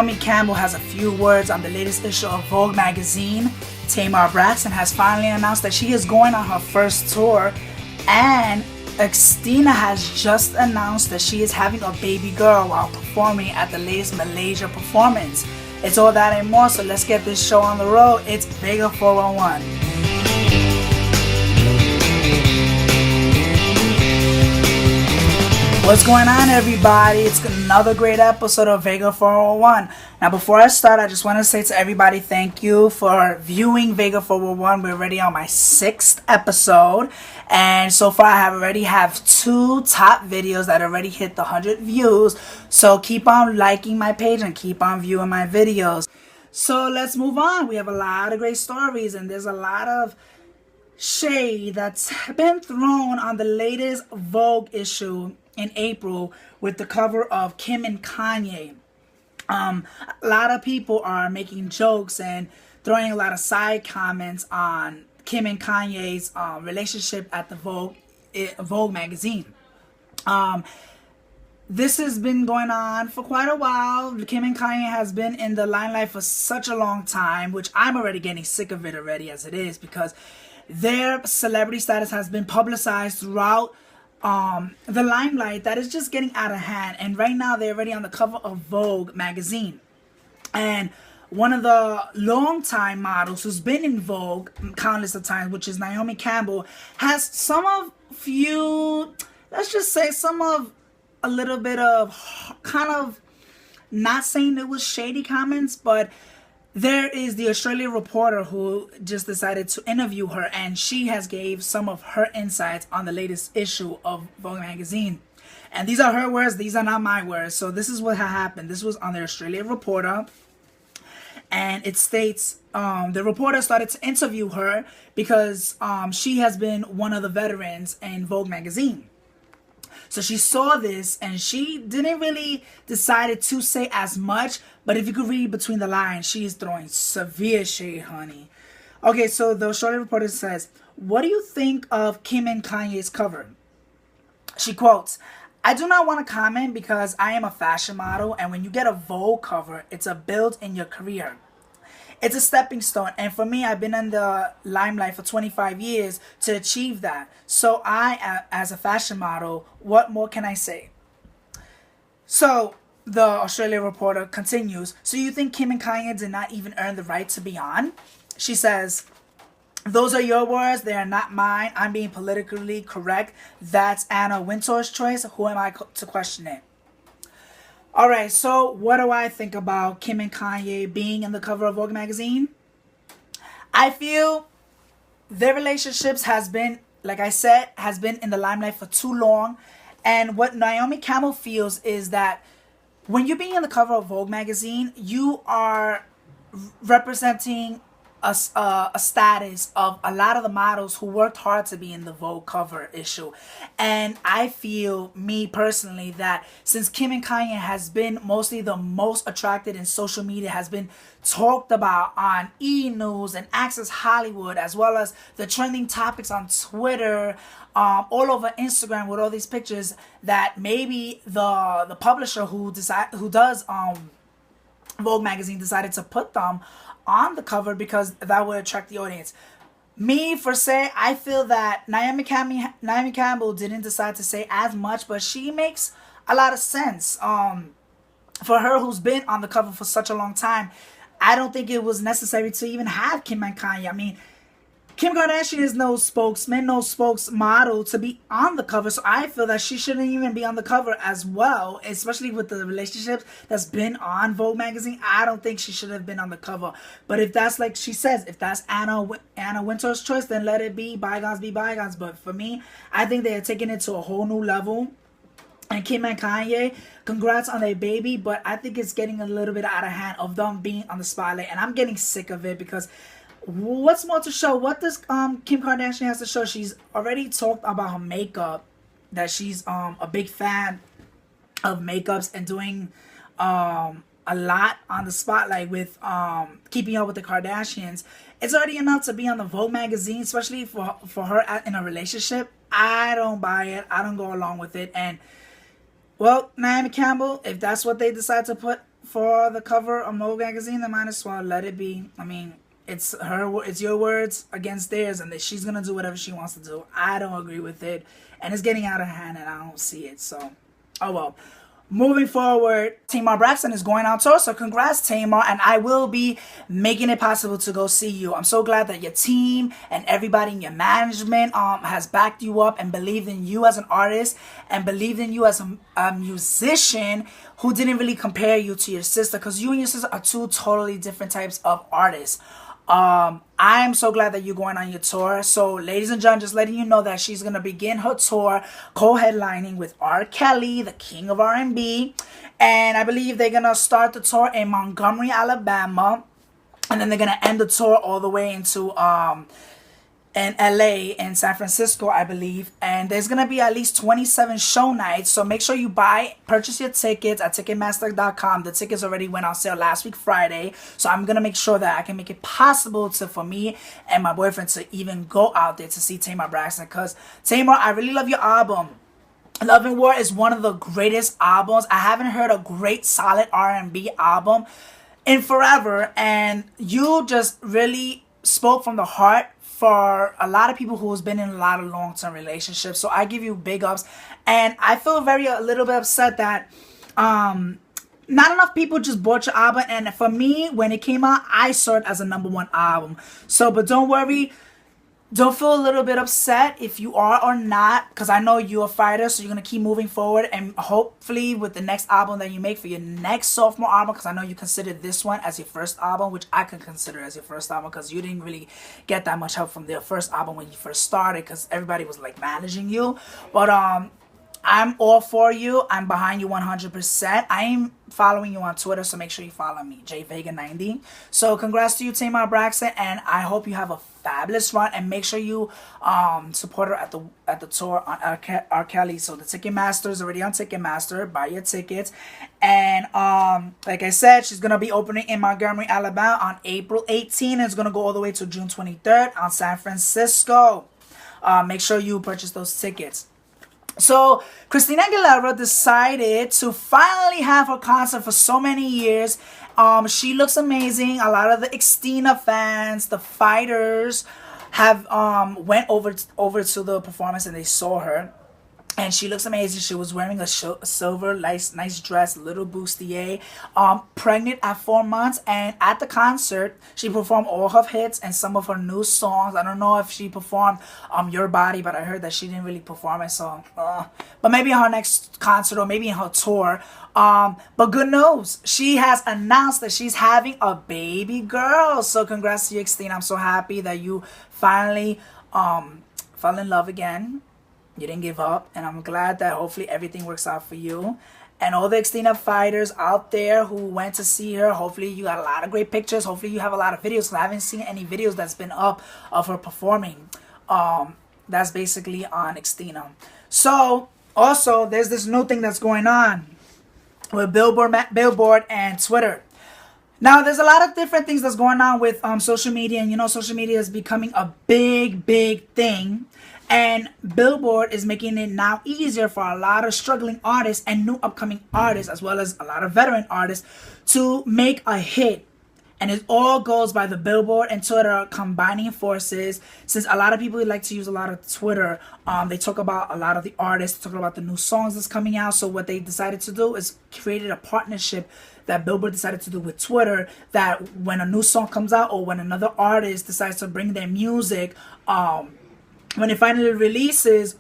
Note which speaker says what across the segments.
Speaker 1: Naiomi Cambell has a few words on the latest issue of Vogue magazine. Tamar Braxton has finally announced that she is going on her first tour, and Christina has just announced that she is having a baby girl while performing at the latest Malaysia performance. It's all that and more, so let's get this show on the road. It's Vega411. What's going on, everybody? It's another great episode of Vega411. Now, before I start, I just want to say to everybody thank you for viewing Vega411. We're already on my 6th episode, and so far I already have 2 top videos that already hit the 100 views. So keep on liking my page and keep on viewing my videos. So let's move on. We have a lot of great stories, and there's a lot of shade that's been thrown on the latest Vogue issue in April with the cover of Kim and Kanye. A lot of people are making jokes and throwing a lot of side comments on Kim and Kanye's relationship at the Vogue magazine. This has been going on for quite a while. Kim and Kanye has been in the limelight for such a long time, which I'm already getting sick of it already as it is, because their celebrity status has been publicized throughout the limelight that is just getting out of hand. And right now they're already on the cover of Vogue magazine, and one of the longtime models who's been in Vogue countless of times, which is Naiomi Cambell, has a little bit of kind of, not saying it was shady comments, but there is the Australian reporter who just decided to interview her, and she has gave some of her insights on the latest issue of Vogue magazine. And these are her words, these are not my words. So this is what happened. This was on the Australian reporter, and it states the reporter started to interview her because she has been one of the veterans in Vogue magazine. So she saw this and she didn't really decide to say as much, but if you could read between the lines, she is throwing severe shade, honey. Okay, so the Australian reporter says, "What do you think of Kim and Kanye's cover?" She quotes, "I do not want to comment because I am a fashion model, and when you get a Vogue cover, it's a build in your career. It's a stepping stone, and for me, I've been in the limelight for 25 years to achieve that. So I, as a fashion model, what more can I say?" So the Australian reporter continues, "So you think Kim and Kanye did not even earn the right to be on?" She says, "Those are your words. They are not mine. I'm being politically correct. That's Anna Wintour's choice. Who am I to question it?" Alright, so what do I think about Kim and Kanye being in the cover of Vogue magazine? I feel their relationships has been, like I said, has been in the limelight for too long. And what Naiomi Cambell feels is that when you're being in the cover of Vogue magazine, you are representing a status of a lot of the models who worked hard to be in the Vogue cover issue. And I feel, me personally, that since Kim and Kanye has been mostly the most attracted in social media, has been talked about on E! News and Access Hollywood, as well as the trending topics on Twitter, all over Instagram with all these pictures, that maybe the publisher who does Vogue magazine decided to put them on the cover because that would attract the audience. Me, for say, I feel that Naiomi Cambell didn't decide to say as much, but she makes a lot of sense. For her, who's been on the cover for such a long time, I don't think it was necessary to even have Kim and Kanye. I mean, Kim Kardashian is no spokesman, no spokesmodel to be on the cover, so I feel that she shouldn't even be on the cover as well, especially with the relationships that's been on Vogue magazine. I don't think she should have been on the cover. But if that's, like she says, if that's Anna Wintour's choice, then let it be. Bygones be bygones. But for me, I think they are taking it to a whole new level. And Kim and Kanye, congrats on their baby, but I think it's getting a little bit out of hand of them being on the spotlight, and I'm getting sick of it because what's more to show? What does Kim Kardashian has to show? She's already talked about her makeup, that she's a big fan of makeups and doing a lot on the spotlight with keeping up with the Kardashians. It's already enough to be on the Vogue magazine, especially for her in a relationship. I don't buy it. I don't go along with it. And well, Naiomi Cambell, if that's what they decide to put for the cover of Vogue magazine, then might as well let it be. I mean, it's your words against theirs, and that she's gonna do whatever she wants to do. I don't agree with it, and it's getting out of hand, and I don't see it. So, oh well. Moving forward, Tamar Braxton is going on tour, so congrats, Tamar, and I will be making it possible to go see you. I'm so glad that your team and everybody in your management has backed you up and believed in you as an artist and believed in you as a musician who didn't really compare you to your sister, because you and your sister are two totally different types of artists. I'm so glad that you're going on your tour. So, ladies and gentlemen, just letting you know that she's going to begin her tour co-headlining with R. Kelly, the king of R&B. And I believe they're going to start the tour in Montgomery, Alabama. And then they're going to end the tour all the way into in LA and San Francisco, I believe. And there's going to be at least 27 show nights. So make sure you purchase your tickets at Ticketmaster.com. The tickets already went on sale last week, Friday. So I'm going to make sure that I can make it possible for me and my boyfriend to even go out there to see Tamar Braxton. Because Tamar, I really love your album. Love and War is one of the greatest albums. I haven't heard a great solid R&B album in forever. And you just really spoke from the heart for a lot of people who's been in a lot of long-term relationships. So I give you big ups. And I feel a little bit upset that not enough people just bought your album. And for me, when it came out, I saw it as a #1 album. So, but don't worry. Don't feel a little bit upset if you are or not, because I know you're a fighter, so you're going to keep moving forward. And hopefully with the next album that you make for your next sophomore album, because I know you consider this one as your first album, which I can consider as your first album, because you didn't really get that much help from their first album when you first started, because everybody was like managing you. But I'm all for you. I'm behind you 100%. I am following you on Twitter, so make sure you follow me, Vega411. So congrats to you, Tamar Braxton, and I hope you have a fabulous run. And make sure you support her at the tour on R. Kelly. So the Ticketmaster is already on Ticketmaster. Buy your tickets. And like I said, she's gonna be opening in Montgomery, Alabama on April 18th. And it's gonna go all the way to June 23rd on San Francisco. Make sure you purchase those tickets. So, Christina Aguilera decided to finally have her concert for so many years. She looks amazing. A lot of the Christina fans, the fighters, have went over to the performance and they saw her. And she looks amazing. She was wearing a silver nice dress, little bustier, pregnant at 4 months. And at the concert, she performed all her hits and some of her new songs. I don't know if she performed Your Body, but I heard that she didn't really perform it. So, but maybe in her next concert or maybe in her tour. But good news, she has announced that she's having a baby girl. So congrats to you, Christina. I'm so happy that you finally fell in love again. You didn't give up, and I'm glad that hopefully everything works out for you. And all the Christina fighters out there who went to see her, hopefully you got a lot of great pictures. Hopefully you have a lot of videos, because I haven't seen any videos that's been up of her performing. That's basically on Christina. So, also, there's this new thing that's going on with Billboard and Twitter. Now, there's a lot of different things that's going on with social media, and you know, social media is becoming a big thing. And Billboard is making it now easier for a lot of struggling artists and new upcoming artists, as well as a lot of veteran artists, to make a hit. And it all goes by the Billboard and Twitter combining forces. Since a lot of people like to use a lot of Twitter, they talk about a lot of the artists, talking about the new songs that's coming out. So what they decided to do is created a partnership that Billboard decided to do with Twitter, that when a new song comes out or when another artist decides to bring their music, when it finally releases,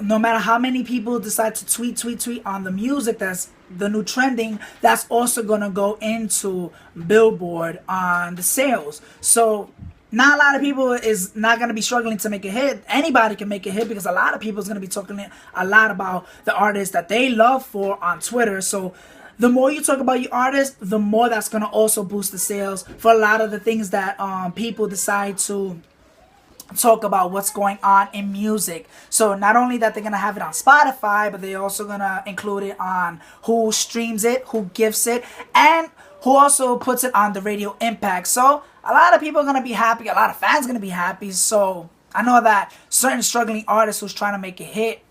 Speaker 1: no matter how many people decide to tweet on the music that's the new trending, that's also going to go into Billboard on the sales. So not a lot of people is not going to be struggling to make a hit. Anybody can make a hit, because a lot of people is going to be talking a lot about the artists that they love for on Twitter. So the more you talk about your artist, the more that's going to also boost the sales for a lot of the things that people decide to talk about what's going on in music. So not only that they're going to have it on Spotify, but they're also going to include it on who streams it, who gifts it, and who also puts it on the Radio Impact. So a lot of people are going to be happy. A lot of fans are going to be happy. So I know that certain struggling artists who's trying to make a hit,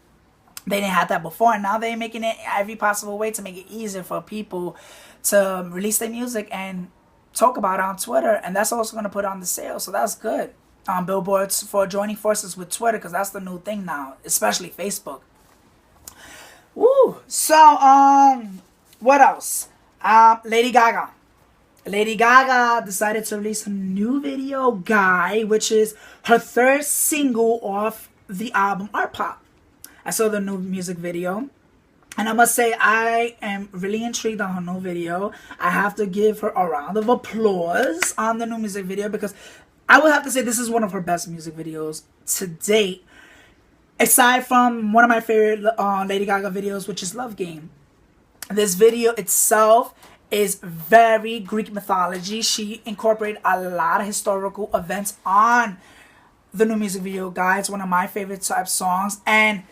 Speaker 1: They didn't have that before, and now they're making it every possible way to make it easier for people to release their music and talk about it on Twitter. And that's also going to put on the sale, so that's good. Billboards for joining forces with Twitter, because that's the new thing now, especially Facebook. Woo! So, what else? Lady Gaga. Lady Gaga decided to release a new video, G.U.Y, which is her third single off the album Art Pop. I saw the new music video, and I must say I am really intrigued on her new video. I have to give her a round of applause on the new music video, because I would have to say this is one of her best music videos to date, aside from one of my favorite Lady Gaga videos, which is Love Game. This video itself is very Greek mythology. She incorporated a lot of historical events on the new music video, guys. One of my favorite type songs, and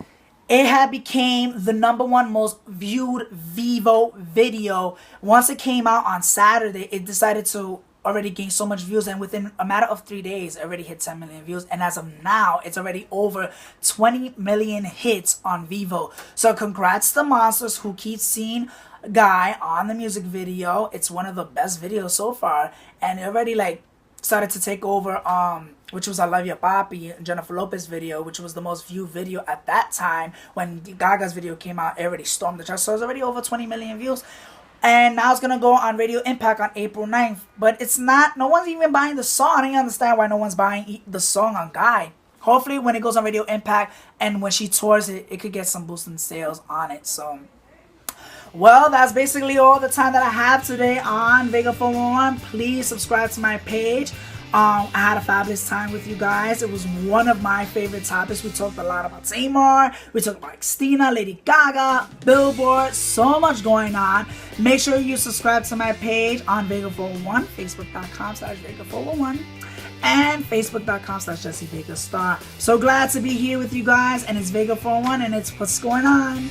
Speaker 1: it had became the #1 most viewed Vevo video. Once it came out on Saturday, it decided to already gain so much views, and within a matter of 3 days, it already hit 10 million views. And as of now, it's already over 20 million hits on Vevo. So congrats to Monsters, who keep seeing G.U.Y on the music video. It's one of the best videos so far, and it already like started to take over which was I Love Ya Papi, Jennifer Lopez video, which was the most viewed video at that time. When Gaga's video came out, it already stormed the charts, so it's already over 20 million views. And now it's gonna go on Radio Impact on April 9th. But it's not, no one's even buying the song. I don't understand why no one's buying the song on G.U.Y. Hopefully when it goes on Radio Impact and when she tours it, it could get some boosting sales on it. So, well, that's basically all the time that I have today on Vega411. Please subscribe to my page. I had a fabulous time with you guys. It was one of my favorite topics. We talked a lot about Tamar. We talked about Christina, Lady Gaga, Billboard. So much going on. Make sure you subscribe to my page on Vega411, Facebook.com/Vega411, and Facebook.com/JessieVegaStar. So glad to be here with you guys. And it's Vega411, and it's what's going on.